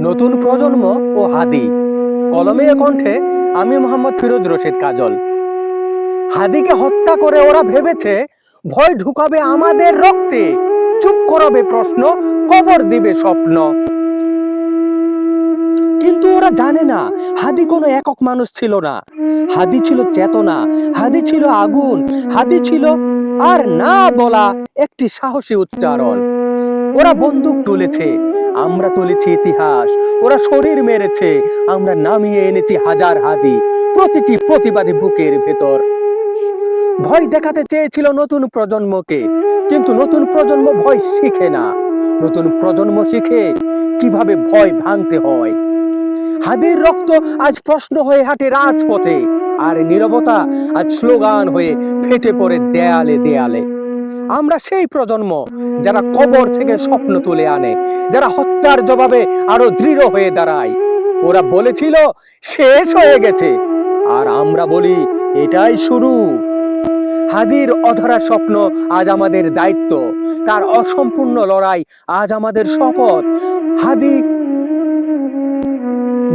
নতুন প্রজন্ম ও হাদি। কলমে কণ্ঠে আমি মোহাম্মদ ফিরোজ রশিদ কাজল। হাদিকে হত্যা করে ওরা ভেবেছে ভয় ঢুকাবে আমাদের রক্তে, চুপ করাবে প্রশ্ন, কবর দিবে স্বপ্ন। কিন্তু ওরা জানে না হাদি কোনো একক মানুষ ছিল না। হাদি ছিল চেতনা, হাদি ছিল আগুন, হাদি ছিল আর না বলা একটি সাহসী উচ্চারণ। ওরা বন্দুক তুলেছে, আমরা তুলেছি ইতিহাস। ওরা শরীর মেরেছে, আমরা নামিয়ে এনেছি হাজার হাদি, প্রতিটি প্রতিবাদী বুকের ভেতর। ভয় দেখাতে চেয়েছিল নতুন প্রজন্মকে, কিন্তু নতুন প্রজন্ম ভয় শিখে না। নতুন প্রজন্ম শিখে কিভাবে ভয় ভাঙতে হয়। হাদির রক্ত আজ প্রশ্ন হয়ে হাঁটে রাজপথে, আর নীরবতা আজ স্লোগান হয়ে ফেটে পড়ে দেয়ালে দেয়ালে। আমরা সেই প্রজন্ম যারা কবর থেকে স্বপ্ন তুলে আনে, যারা হত্যার জবাবে আরো দৃঢ় হয়ে দাঁড়ায়। ওরা বলেছিল শেষ হয়ে গেছে, আর আমরা বলি এটাই শুরু। হাদির অধরা স্বপ্ন আজ আমাদের দায়িত্ব, তার অসম্পূর্ণ লড়াই আজ আমাদের শপথ। হাদি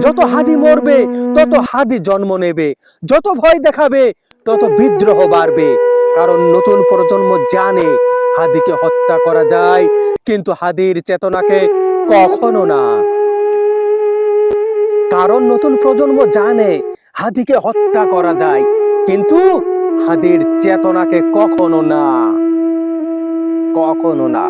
যত হাদি মরবে তত হাদি জন্ম নেবে, যত ভয় দেখাবে তত বিদ্রোহ বাড়বে। কারণ নতুন প্রজন্ম জানে হাদিকে হত্যা করা যায়, কিন্তু হাদির চেতনাকে কখনো না। কারণ নতুন প্রজন্ম জানে হাদিকে হত্যা করা যায়, কিন্তু হাদির চেতনাকে কখনো না, কখনো না।